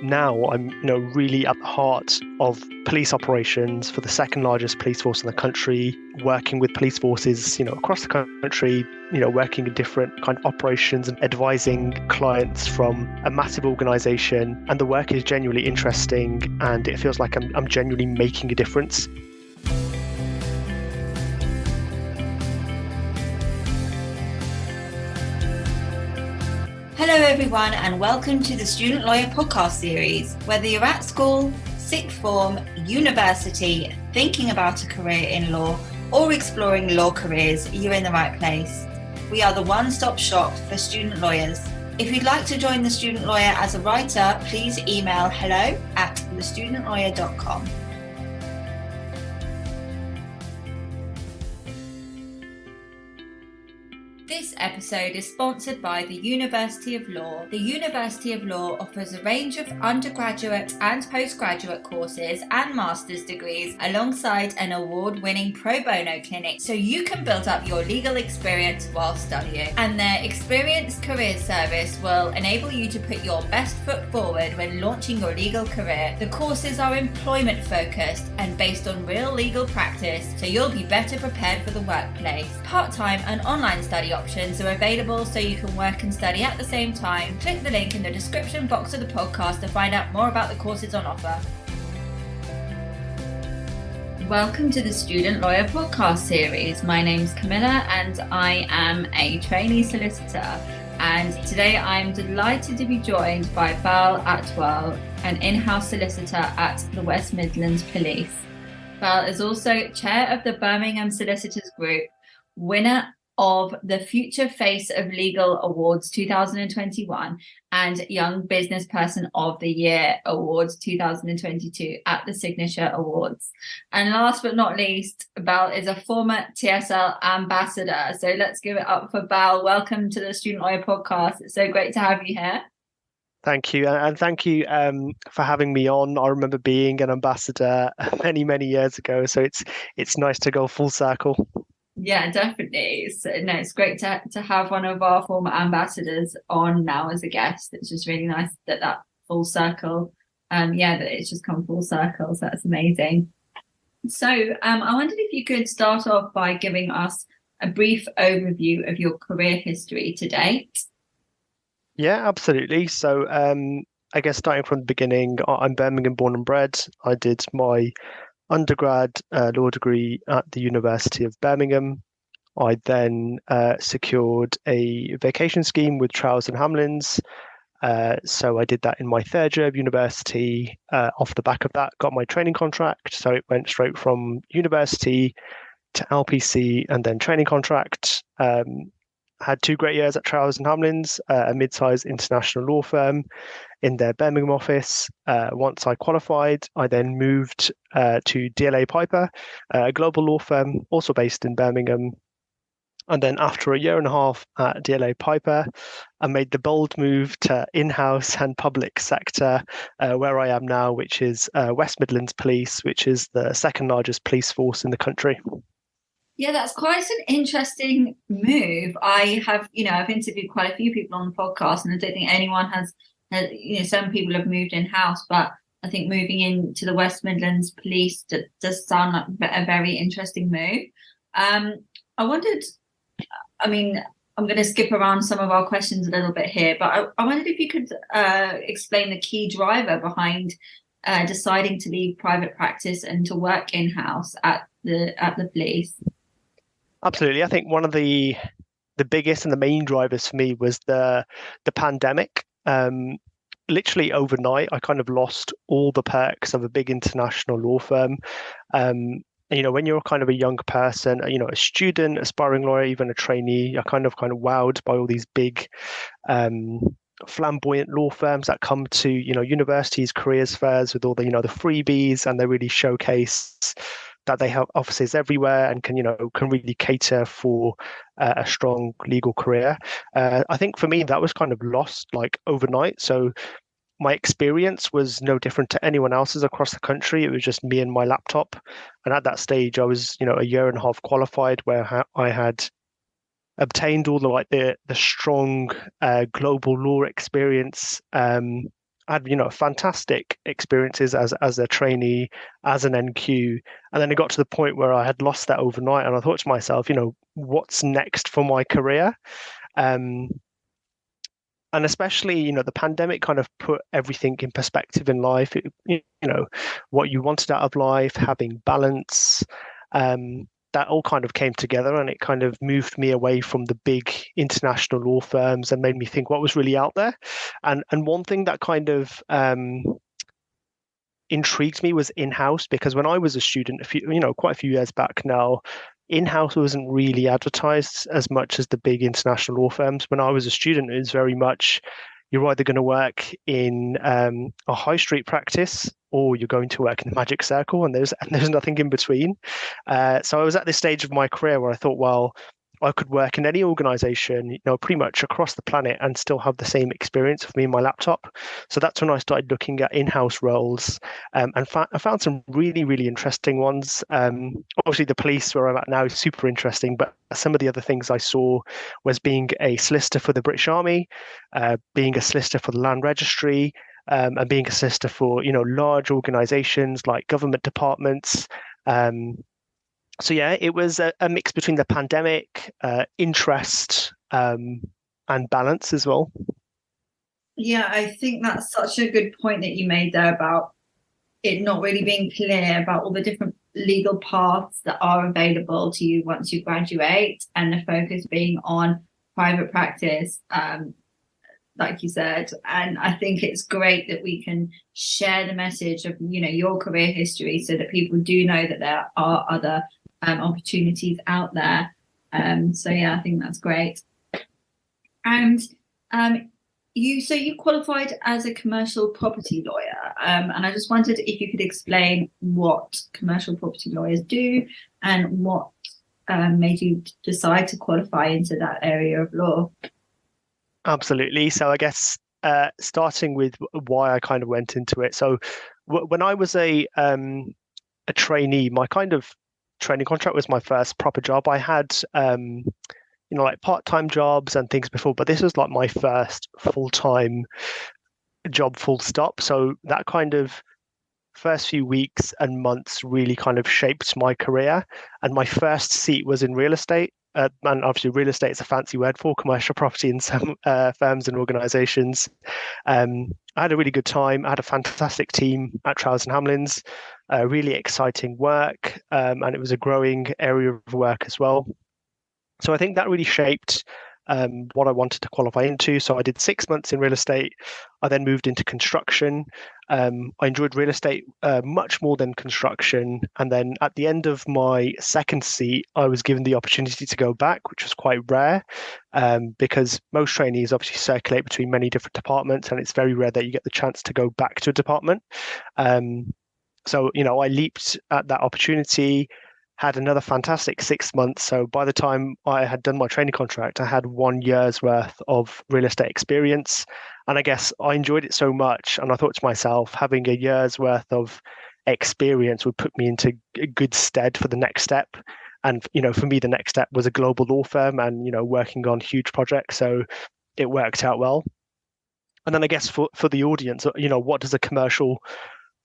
now I'm, really at the heart of police operations for the second largest police force in the country, working with police forces, across the country, working in different kind of operations and advising clients from a massive organization. And the work is genuinely interesting, and it feels like I'm genuinely making a difference. Hello everyone, and welcome to the Student Lawyer podcast series. Whether you're at school, sixth form, university, thinking about a career in law, or exploring law careers, you're in the right place. We are the one-stop shop for student lawyers. If you'd like to join the Student Lawyer as a writer, please email hello@thestudentlawyer.com. This episode is sponsored by the University of Law. The University of Law offers a range of undergraduate and postgraduate courses and master's degrees alongside an award-winning pro bono clinic, so you can build up your legal experience while studying. And their experienced career service will enable you to put your best foot forward when launching your legal career. The courses are employment focused and based on real legal practice, so you'll be better prepared for the workplace. Part-time and online study options are available, so you can work and study at the same time. Click the link in the description box of the podcast to find out more about the courses on offer. Welcome to the Student Lawyer podcast series. My name's Camilla and I am a trainee solicitor. And today I'm delighted to be joined by Bal Atwal, an in-house solicitor at the West Midlands Police. Bal is also chair of the Birmingham Solicitors Group, winner of the Future Face of Legal Awards 2021 and Young Business Person of the Year Awards 2022 at the Signature Awards. And last but not least, Bal is a former TSL ambassador. So let's give it up for Bal. Welcome to the Student Lawyer podcast. It's so great to have you here. Thank you. And thank you for having me on. I remember being an ambassador many years ago. So it's nice to go full circle. Yeah, definitely. So, it's great to have one of our former ambassadors on now as a guest. It's just really nice that full circle, that it's just come full circle. So that's amazing. So I wondered if you could start off by giving us a brief overview of your career history to date. Yeah, absolutely. So I guess starting from the beginning, I'm Birmingham born and bred. I did my undergrad law degree at the University of Birmingham. I then secured a vacation scheme with Trowers and Hamlins. So I did that in my third year of university. Off the back of that, got my training contract. So it went straight from university to LPC and then training contract. Had 2 great years at Trowers and Hamlins, a mid-sized international law firm in their Birmingham office. Once I qualified, I then moved to DLA Piper, a global law firm also based in Birmingham. And then after a year and a half at DLA Piper, I made the bold move to in-house and public sector, where I am now, which is West Midlands Police, which is the second largest police force in the country. Yeah, that's quite an interesting move. I've interviewed quite a few people on the podcast, and I don't think anyone has, some people have moved in-house, but I think moving into the West Midlands Police does sound like a very interesting move. I wondered, I'm going to skip around some of our questions a little bit here, but I wondered if you could explain the key driver behind deciding to leave private practice and to work in-house at the police. Absolutely. I think one of the biggest and the main drivers for me was the pandemic. Literally overnight, I kind of lost all the perks of a big international law firm. When you're kind of a young person, a student, aspiring lawyer, even a trainee, you're kind of wowed by all these big flamboyant law firms that come to, universities, careers fairs with all the, the freebies, and they really showcase that they have offices everywhere and can really cater for a strong legal career. I think for me, that was kind of lost like overnight. So my experience was no different to anyone else's across the country. It was just me and my laptop. And at that stage, I was, a year and a half qualified, where I had obtained all the strong global law experience I had, fantastic experiences as a trainee, as an NQ, and then it got to the point where I had lost that overnight, and I thought to myself, what's next for my career? Um, and especially, the pandemic kind of put everything in perspective in life. What you wanted out of life, having balance, that all kind of came together, and it kind of moved me away from the big international law firms and made me think what was really out there. And one thing that kind of intrigued me was in-house, because when I was a student, quite a few years back now, in-house wasn't really advertised as much as the big international law firms. When I was a student, it was very much you're either going to work in a high street practice or you're going to work in the magic circle, and there's nothing in between. So I was at this stage of my career where I thought, well, I could work in any organization, pretty much across the planet and still have the same experience with me and my laptop. So that's when I started looking at in-house roles, and I found some really, really interesting ones. Obviously, the police where I'm at now is super interesting, but some of the other things I saw was being a solicitor for the British Army, being a solicitor for the Land Registry, and being a solicitor for, large organizations like government departments. So yeah, it was a mix between the pandemic, interest, and balance as well. Yeah, I think that's such a good point that you made there about it not really being clear about all the different legal paths that are available to you once you graduate, and the focus being on private practice, like you said. And I think it's great that we can share the message of, your career history so that people do know that there are other opportunities out there. So yeah, I think that's great. And you qualified as a commercial property lawyer, and I just wondered if you could explain what commercial property lawyers do and what made you decide to qualify into that area of law. Absolutely. So I guess starting with why I kind of went into it. So when I was a trainee, my kind of training contract was my first proper job. I had like part-time jobs and things before, but this was like my first full-time job, full stop. So that kind of first few weeks and months really kind of shaped my career. And my first seat was in real estate. And obviously real estate is a fancy word for commercial property in some firms and organizations. I had a really good time. I had a fantastic team at Trowers and Hamlins, really exciting work, and it was a growing area of work as well. So I think that really shaped what I wanted to qualify into. So I did 6 months in real estate. I then moved into construction. I enjoyed real estate much more than construction. And then at the end of my second seat, I was given the opportunity to go back, which was quite rare, because most trainees obviously circulate between many different departments, and it's very rare that you get the chance to go back to a department. So, I leaped at that opportunity, had another fantastic 6 months. So by the time I had done my training contract, I had 1 year's worth of real estate experience. And I guess I enjoyed it so much. And I thought to myself, having a year's worth of experience would put me into good stead for the next step. And, for me, the next step was a global law firm and, working on huge projects. So it worked out well. And then I guess for the audience, what does a commercial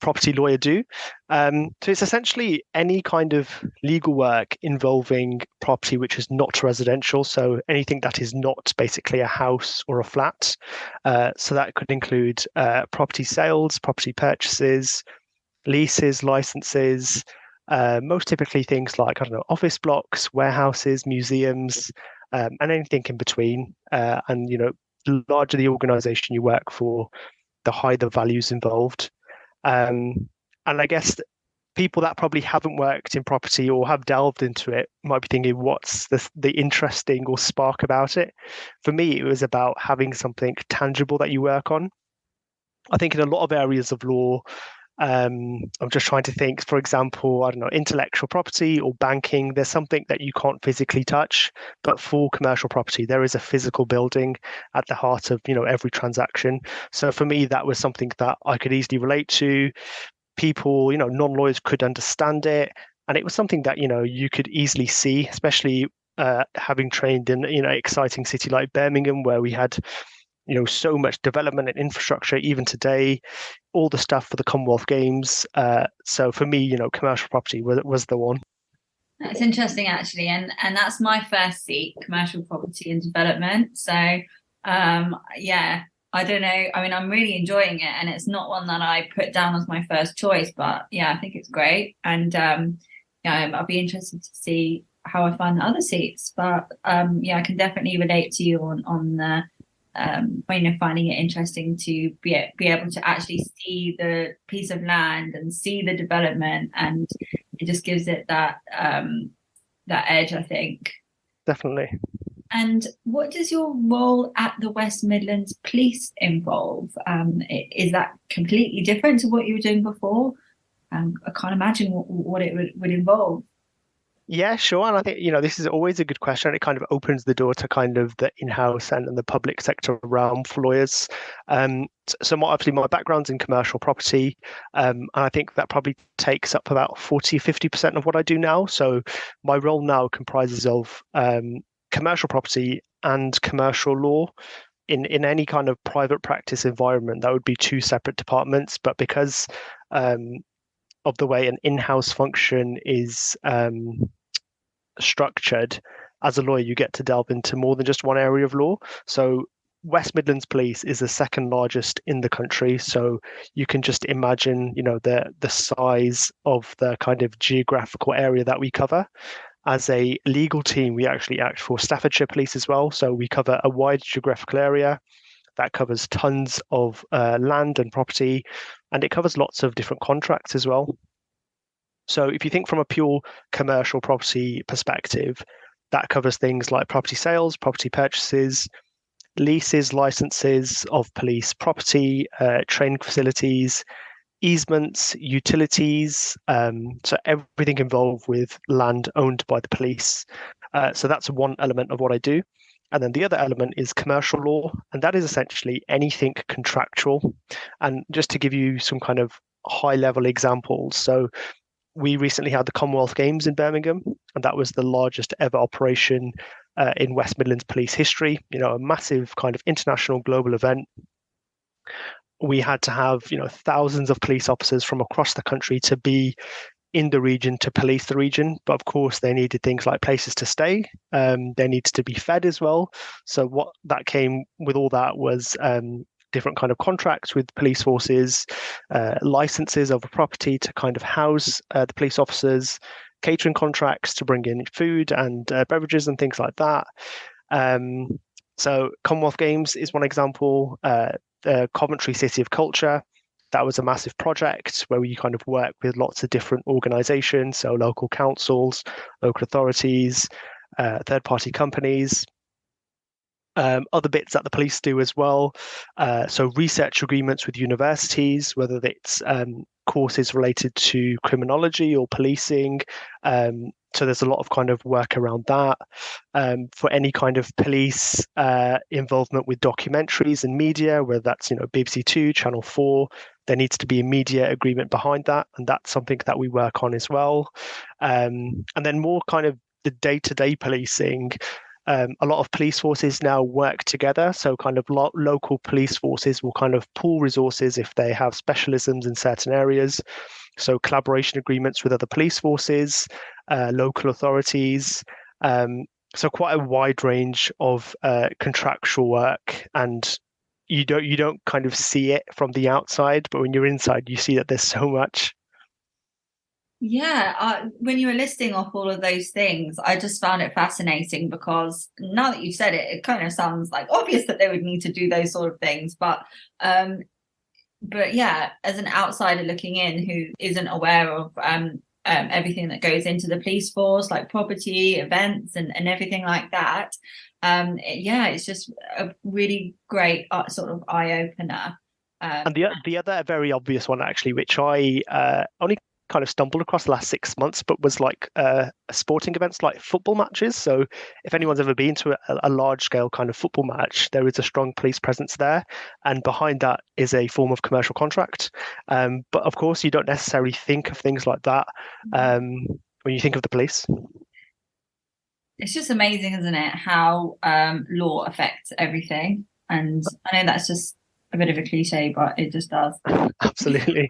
property lawyer do? So it's essentially any kind of legal work involving property which is not residential. So anything that is not basically a house or a flat. So that could include property sales, property purchases, leases, licenses, most typically things like, office blocks, warehouses, museums, and anything in between. And, the larger the organization you work for, the higher the values involved. And I guess people that probably haven't worked in property or have delved into it might be thinking, what's the interesting or spark about it? For me, it was about having something tangible that you work on. I think in a lot of areas of law, I'm just trying to think, for example, I don't know, intellectual property or banking, there's something that you can't physically touch, but for commercial property, there is a physical building at the heart of, every transaction. So for me, that was something that I could easily relate to. People, non-lawyers could understand it. And it was something that, you could easily see, especially having trained in, exciting city like Birmingham, where we had, so much development and infrastructure, even today, all the stuff for the Commonwealth Games. So for me, commercial property was the one. That's interesting, actually, and that's my first seat, commercial property and development. So, yeah, I don't know. I mean, I'm really enjoying it, and it's not one that I put down as my first choice, but yeah, I think it's great, and yeah, I'll be interested to see how I find the other seats. But yeah, I can definitely relate to you on the finding it interesting to be able to actually see the piece of land and see the development, and it just gives it that edge, I think. Definitely. And what does your role at the West Midlands Police involve? Is that completely different to what you were doing before? I can't imagine what it would involve. Yeah, sure. And I think, this is always a good question. It kind of opens the door to kind of the in-house and the public sector realm for lawyers. So obviously my background's in commercial property. And I think that probably takes up about 40-50% of what I do now. So my role now comprises of commercial property and commercial law. In any kind of private practice environment, that would be two separate departments. But because of the way an in-house function is structured, as a lawyer, you get to delve into more than just one area of law. So West Midlands Police is the second largest in the country. So you can just imagine, the size of the kind of geographical area that we cover. As a legal team, we actually act for Staffordshire Police as well. So we cover a wide geographical area that covers tons of land and property, and it covers lots of different contracts as well. So if you think from a pure commercial property perspective, that covers things like property sales, property purchases, leases, licenses of police property, training facilities, easements, utilities, so everything involved with land owned by the police. So that's one element of what I do. And then the other element is commercial law, and that is essentially anything contractual. And just to give you some kind of high-level examples, so we recently had the Commonwealth Games in Birmingham, and that was the largest ever operation in West Midlands Police history, a massive kind of international global event. We had to have, thousands of police officers from across the country to be in the region to police the region. But of course, they needed things like places to stay. They needed to be fed as well. So what that came with all that was different kind of contracts with police forces, licenses of a property to kind of house the police officers, catering contracts to bring in food and beverages and things like that. So Commonwealth Games is one example. The Coventry City of Culture, that was a massive project where we kind of work with lots of different organisations, so local councils, local authorities, third-party companies. Other bits that the police do as well. So research agreements with universities, whether it's courses related to criminology or policing. So there's a lot of kind of work around that. For any kind of police involvement with documentaries and media, whether that's BBC Two, Channel 4, there needs to be a media agreement behind that, and that's something that we work on as well. And then more kind of the day-to-day policing. A lot of police forces now work together, so kind of local police forces will kind of pool resources if they have specialisms in certain areas. So collaboration agreements with other police forces, local authorities. So quite a wide range of contractual work, and you don't kind of see it from the outside, but when you're inside, you see that there's so much. Yeah, when you were listing off all of those things, I just found it fascinating because now that you've said it, it kind of sounds like obvious that they would need to do those sort of things. But yeah, as an outsider looking in who isn't aware of everything that goes into the police force, like property, events, and everything like that, yeah, it's just a really great sort of eye opener. And the other very obvious one, actually, which I only kind of stumbled across the last 6 months, but was like sporting events like football matches. So if anyone's ever been to a large scale kind of football match, there is a strong police presence there, and behind that is a form of commercial contract. But of course, you don't necessarily think of things like that when you think of the police. It's just amazing, isn't it, how law affects everything. And I know that's just a bit of a cliche, but it just does. Absolutely.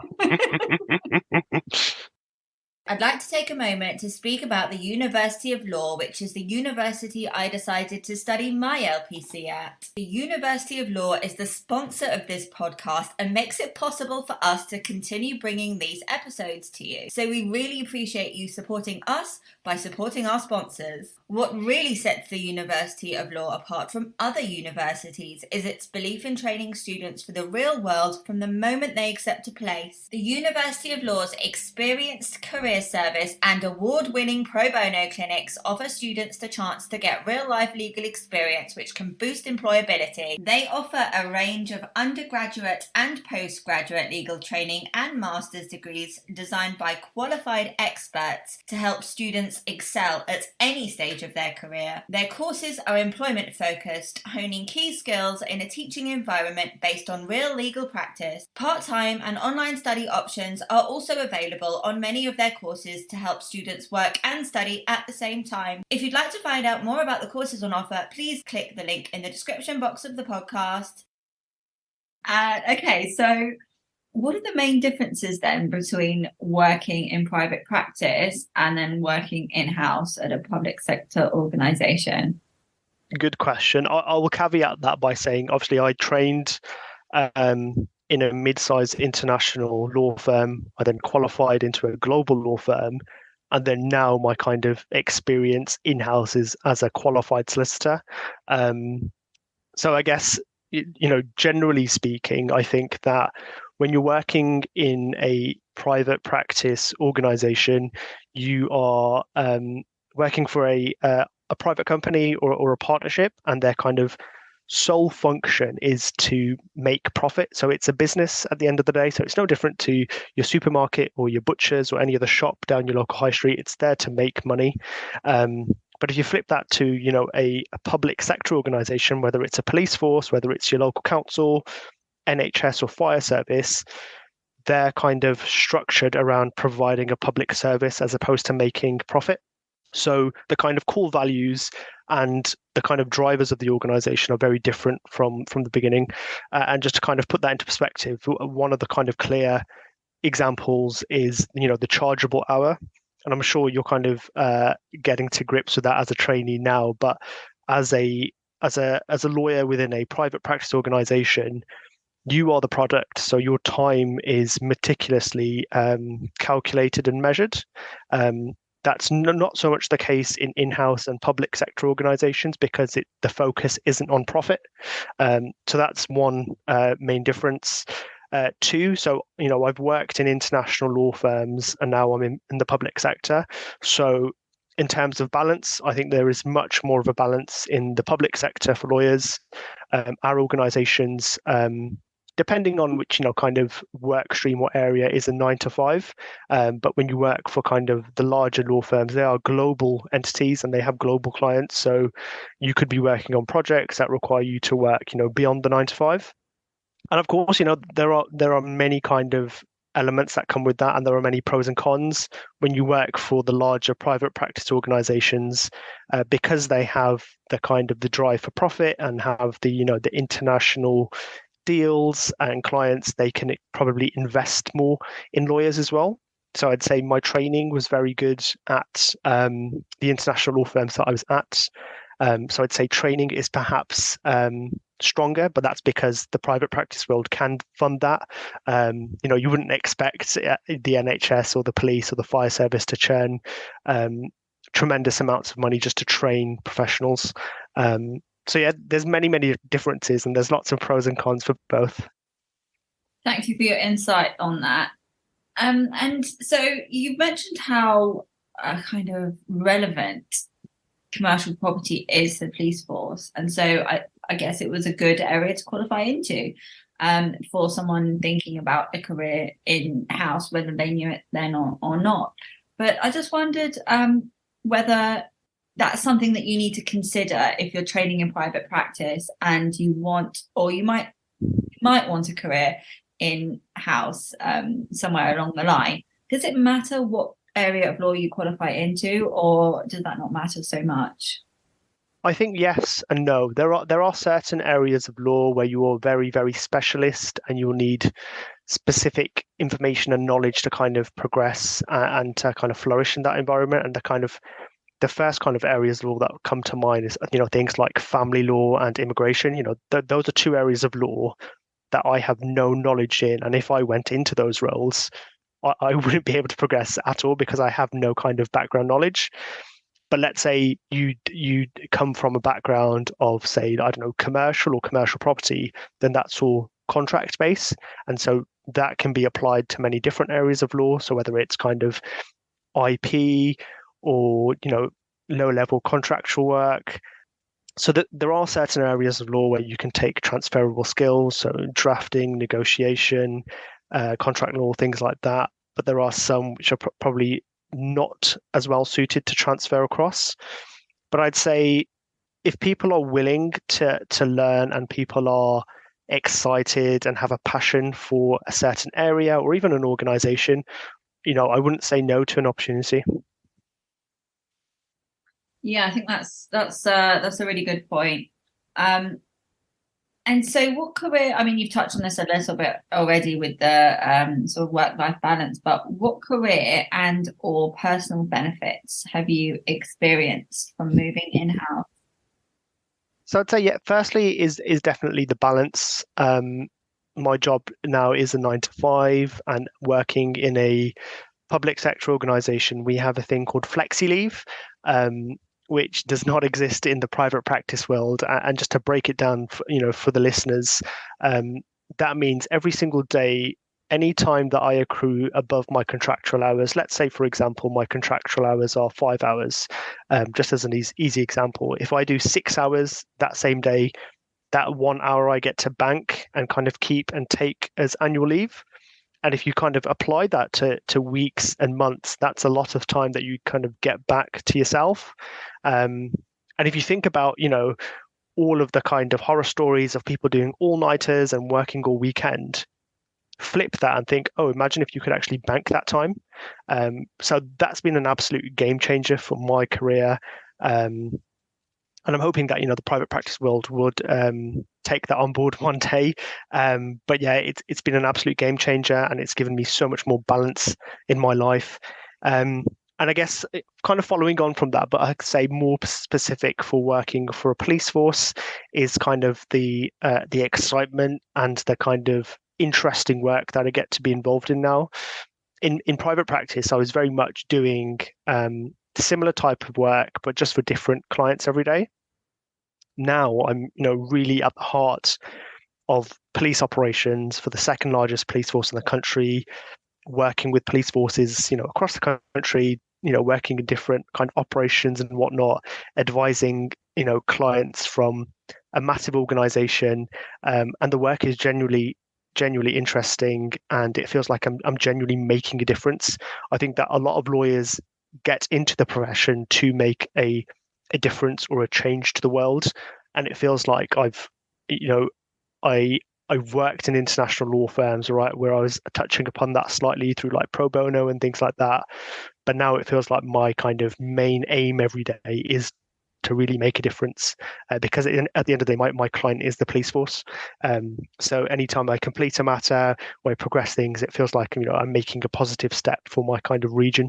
I'd like to take a moment to speak about the University of Law, which is the university I decided to study my LPC at. The University of Law is the sponsor of this podcast and makes it possible for us to continue bringing these episodes to you. So we really appreciate you supporting us by supporting our sponsors. What really sets the University of Law apart from other universities is its belief in training students for the real world from the moment they accept a place. The University of Law's experienced career service and award-winning pro bono clinics offer students the chance to get real-life legal experience which can boost employability. They offer a range of undergraduate and postgraduate legal training and master's degrees designed by qualified experts to help students excel at any stage of their career. Their courses are employment-focused, honing key skills in a teaching environment based on real legal practice. Part-time and online study options are also available on many of their courses to help students work and study at the same time. If you'd like to find out more about the courses on offer, please click the link in the description box of the podcast. Okay, so what are the main differences then between working in private practice and then working in-house at a public sector organisation? Good question. I will caveat that by saying, obviously, I trained in a mid-sized international law firm. I then qualified into a global law firm. And then now my kind of experience in-house is as a qualified solicitor. So I guess, generally speaking, I think that when you're working in a private practice organization, you are working for a private company or a partnership, and their kind of sole function is to make profit. So it's a business at the end of the day. So it's no different to your supermarket or your butcher's or any other shop down your local high street. It's there to make money. But if you flip that to, a public sector organization, whether it's a police force, whether it's your local council, NHS or fire service, they're kind of structured around providing a public service as opposed to making profit. So the kind of core values and the kind of drivers of the organization are very different from the beginning. And just to kind of put that into perspective, one of the kind of clear examples is, the chargeable hour. And I'm sure you're kind of getting to grips with that as a trainee now. But as a lawyer within a private practice organization, you are the product. So your time is meticulously calculated and measured. That's not so much the case in in-house and public sector organizations because the focus isn't on profit. So that's one main difference. Two, so, I've worked in international law firms and now I'm in the public sector. So in terms of balance, I think there is much more of a balance in the public sector for lawyers. Our organizations, depending on which, kind of work stream or area, is a 9 to 5. But when you work for kind of the larger law firms, they are global entities and they have global clients. So you could be working on projects that require you to work, beyond the 9 to 5. And of course, there are many kind of elements that come with that, and there are many pros and cons when you work for the larger private practice organizations, because they have the kind of the drive for profit and have the the international deals and clients. They can probably invest more in lawyers as well. So I'd say my training was very good at the international law firms that I was at. So I'd say training is perhaps stronger, but that's because the private practice world can fund that. You wouldn't expect the NHS or the police or the fire service to churn tremendous amounts of money just to train professionals. So yeah, there's many differences, and there's lots of pros and cons for both. Thank you for your insight on that. And so you mentioned how kind of relevant commercial property is to the police force, and so I guess it was a good area to qualify into for someone thinking about a career in-house, whether they knew it then or not. But I just wondered whether that's something that you need to consider if you're training in private practice and you want, or you might want a career in-house somewhere along the line. Does it matter what area of law you qualify into, or does that not matter so much? I think yes and no. There are certain areas of law where you are very, very specialist and you'll need specific information and knowledge to kind of progress and to kind of flourish in that environment. And the first kind of areas of law that come to mind is, things like family law and immigration. Those are two areas of law that I have no knowledge in. And if I went into those roles, I wouldn't be able to progress at all because I have no kind of background knowledge. But let's say you come from a background of, say, I don't know, commercial or commercial property, then that's all contract based. And so that can be applied to many different areas of law. So whether it's kind of IP or, low level contractual work. So that there are certain areas of law where you can take transferable skills, so drafting, negotiation, contract law, things like that. But there are some which are probably not as well suited to transfer across. But I'd say if people are willing to learn and people are excited and have a passion for a certain area or even an organization, I wouldn't say no to an opportunity. Yeah, I think that's a really good point. And so what career, I mean, you've touched on this a little bit already with the sort of work-life balance, but what career and or personal benefits have you experienced from moving in-house? So I'd say, yeah, firstly is definitely the balance. My job now is a 9 to 5 and working in a public sector organization. We have a thing called flexi leave, which does not exist in the private practice world. And just to break it down, for the listeners, that means every single day, any time that I accrue above my contractual hours, let's say, for example, my contractual hours are 5 hours, just as an easy example, if I do 6 hours that same day, that 1 hour I get to bank and kind of keep and take as annual leave. And if you kind of apply that to weeks and months, that's a lot of time that you kind of get back to yourself. And if you think about, all of the kind of horror stories of people doing all-nighters and working all weekend, flip that and think, oh, imagine if you could actually bank that time. So that's been an absolute game changer for my career. And I'm hoping that, the private practice world would take that on board one day. But yeah, it's been an absolute game changer and it's given me so much more balance in my life. And I guess kind of following on from that, but I'd say more specific for working for a police force is kind of the excitement and the kind of interesting work that I get to be involved in now. In private practice, I was very much doing similar type of work, but just for different clients every day. Now I'm, really at the heart of police operations for the second largest police force in the country, working with police forces, across the country, working in different kind of operations and whatnot, advising, clients from a massive organization. And the work is genuinely interesting and it feels like I'm genuinely making a difference. I think that a lot of lawyers get into the profession to make a difference or a change to the world, and it feels like I've worked in international law firms, right, where I was touching upon that slightly through like pro bono and things like that, but now it feels like my kind of main aim every day is to really make a difference, because at the end of the day, my client is the police force. So anytime I complete a matter or I progress things, it feels like I'm making a positive step for my kind of region.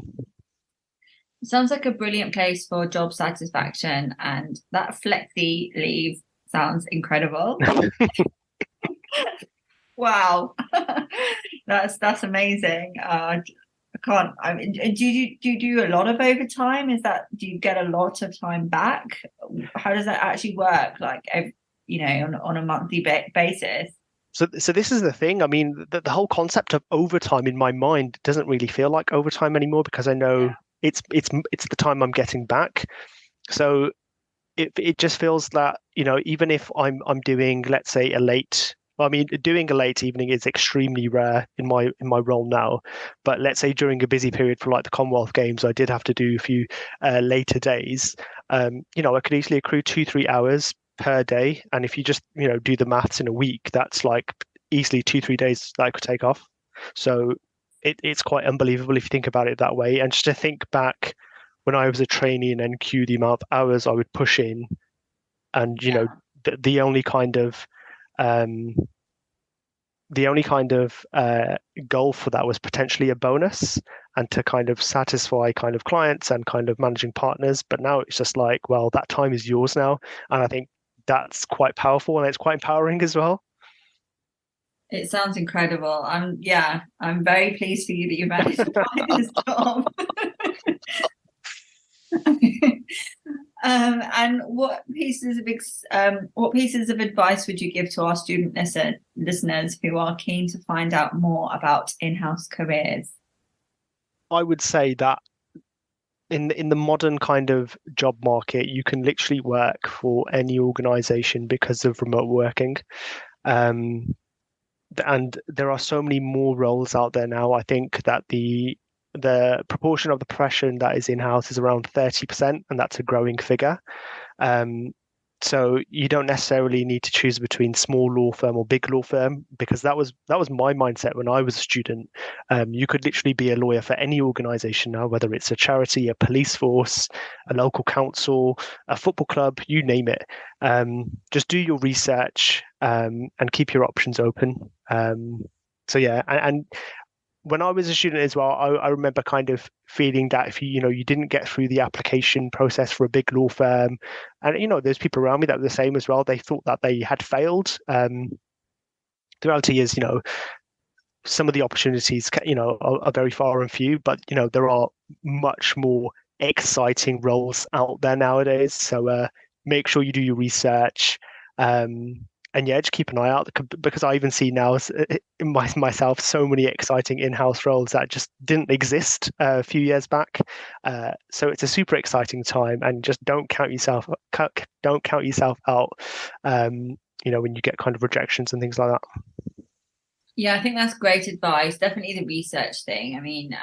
It sounds like a brilliant place for job satisfaction, and that flexi leave sounds incredible. Wow, that's amazing. I can't. I mean, do you do a lot of overtime? Do you get a lot of time back? How does that actually work? Like, on a monthly basis. So this is the thing. I mean, the whole concept of overtime in my mind doesn't really feel like overtime anymore because I know it's the time I'm getting back. So it just feels that, even if I'm doing, let's say, doing a late evening is extremely rare in my role now. But let's say during a busy period for like the Commonwealth Games, I did have to do a few later days. I could easily accrue 2-3 hours per day, and if you just do the maths in a week, that's like easily 2-3 days that I could take off. So it's quite unbelievable if you think about it that way. And just to think back when I was a trainee in NQ, the amount of hours I would push in and the only kind of um, goal for that was potentially a bonus and to kind of satisfy kind of clients and kind of managing partners. But now it's just like, well, that time is yours now, and I think that's quite powerful and it's quite empowering as well. It sounds incredible. I'm very pleased for you that you managed to find this job. And what pieces of advice would you give to our student listeners who are keen to find out more about in-house careers? I would say that in the modern kind of job market, you can literally work for any organization because of remote working. And there are so many more roles out there now. I think that the proportion of the profession that is in-house is around 30%, and that's a growing figure. So you don't necessarily need to choose between small law firm or big law firm, because that was my mindset when I was a student. You could literally be a lawyer for any organization now, whether it's a charity, a police force, a local council, a football club, you name it. Just do your research and keep your options open. So yeah, and when I was a student as well, I remember kind of feeling that if you didn't get through the application process for a big law firm, and there's people around me that were the same as well, they thought that they had failed. The reality is, some of the opportunities, are very far and few, but there are much more exciting roles out there nowadays. So make sure you do your research. And yeah, just keep an eye out, because I even see now myself so many exciting in-house roles that just didn't exist a few years back. So it's a super exciting time, and just don't count yourself out. When you get kind of rejections and things like that. Yeah, I think that's great advice. Definitely the research thing. I mean,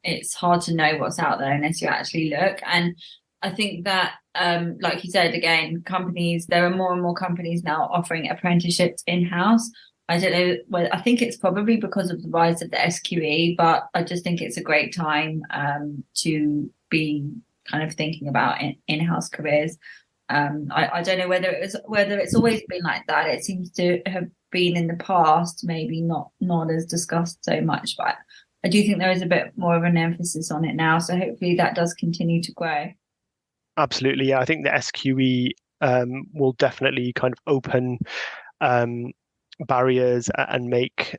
it's hard to know what's out there unless you actually look. And I think that, like you said, again, there are more and more companies now offering apprenticeships in-house. I don't know, well, I think it's probably because of the rise of the SQE, but I just think it's a great time to be kind of thinking about in-house careers. I don't know whether it's always been like that. It seems to have been in the past, maybe not as discussed so much, but I do think there is a bit more of an emphasis on it now. So hopefully that does continue to grow. Absolutely, yeah. I think the SQE will definitely kind of open barriers and make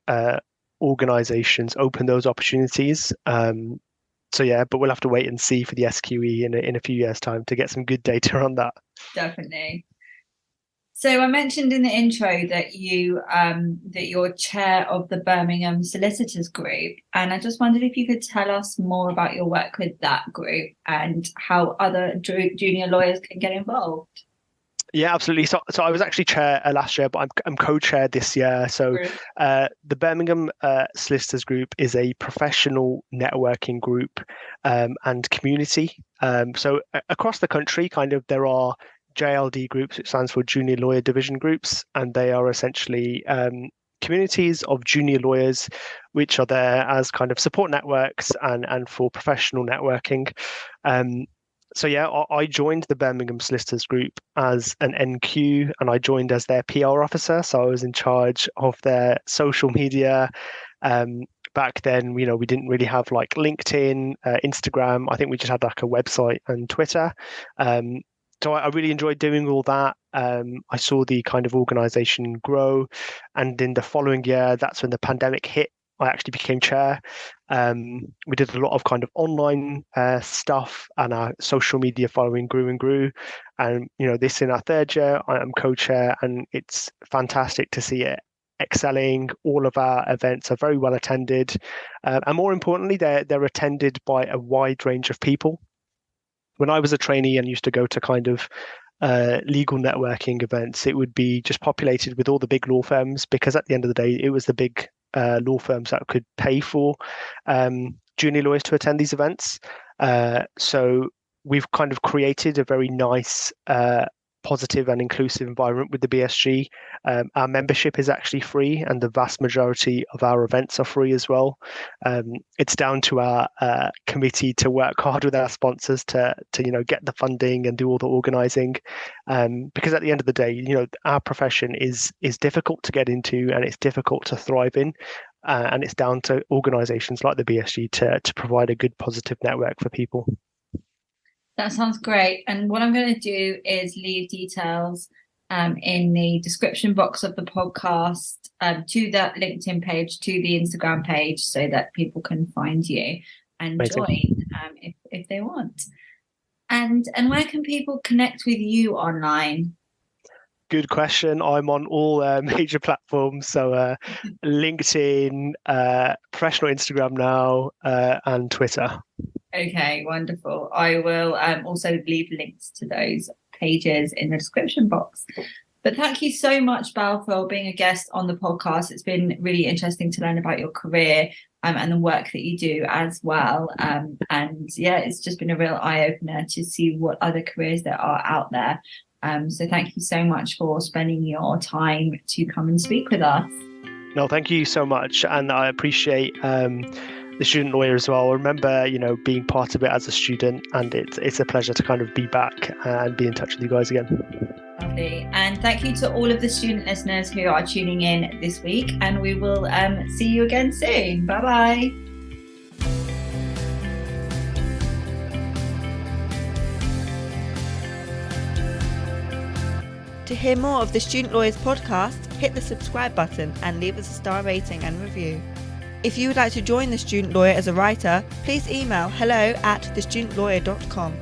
organizations open those opportunities. So yeah, but we'll have to wait and see for the SQE in a few years' time to get some good data on that. Definitely. So I mentioned in the intro that you're chair of the Birmingham Solicitors Group, and I just wondered if you could tell us more about your work with that group and how other junior lawyers can get involved. Yeah, absolutely. So I was actually chair last year, but I'm co-chair this year. So the Birmingham Solicitors Group is a professional networking group and community. So across the country, kind of there are JLD groups, which stands for Junior Lawyer Division Groups, and they are essentially communities of junior lawyers which are there as kind of support networks and for professional networking. So yeah, I joined the Birmingham Solicitors Group as an NQ, and I joined as their PR officer. So I was in charge of their social media. Back then, we didn't really have like LinkedIn, Instagram. I think we just had like a website and Twitter. So I really enjoyed doing all that. I saw the kind of organization grow. And in the following year, that's when the pandemic hit. I actually became chair. We did a lot of kind of online stuff, and our social media following grew and grew. And, this in our third year, I am co-chair, and it's fantastic to see it excelling. All of our events are very well attended. And more importantly, they're attended by a wide range of people. When I was a trainee and used to go to kind of legal networking events, it would be just populated with all the big law firms, because at the end of the day, it was the big law firms that could pay for junior lawyers to attend these events. So we've kind of created a very nice positive and inclusive environment with the BSG. Our membership is actually free, and the vast majority of our events are free as well. It's down to our committee to work hard with our sponsors to get the funding and do all the organising, because at the end of the day, our profession is difficult to get into and it's difficult to thrive in. And it's down to organisations like the BSG to provide a good positive network for people. That sounds great. And what I'm going to do is leave details in the description box of the podcast, to that LinkedIn page, to the Instagram page, so that people can find you and Amazing. join if they want. And where can people connect with you online? Good question. I'm on all major platforms, so LinkedIn, professional Instagram now, and Twitter. Okay, wonderful. I will also leave links to those pages in the description box. But thank you so much, Bal, for being a guest on the podcast. It's been really interesting to learn about your career and the work that you do as well. And yeah, it's just been a real eye-opener to see what other careers there are out there. So thank you so much for spending your time to come and speak with us. No, thank you so much. And I appreciate the student lawyer as well. I remember, being part of it as a student, and it's a pleasure to kind of be back and be in touch with you guys again. Lovely. And thank you to all of the student listeners who are tuning in this week, and we will see you again soon. Bye-bye. To hear more of the Student Lawyers podcast, hit the subscribe button and leave us a star rating and review. If you would like to join the Student Lawyer as a writer, please email hello@thestudentlawyer.com.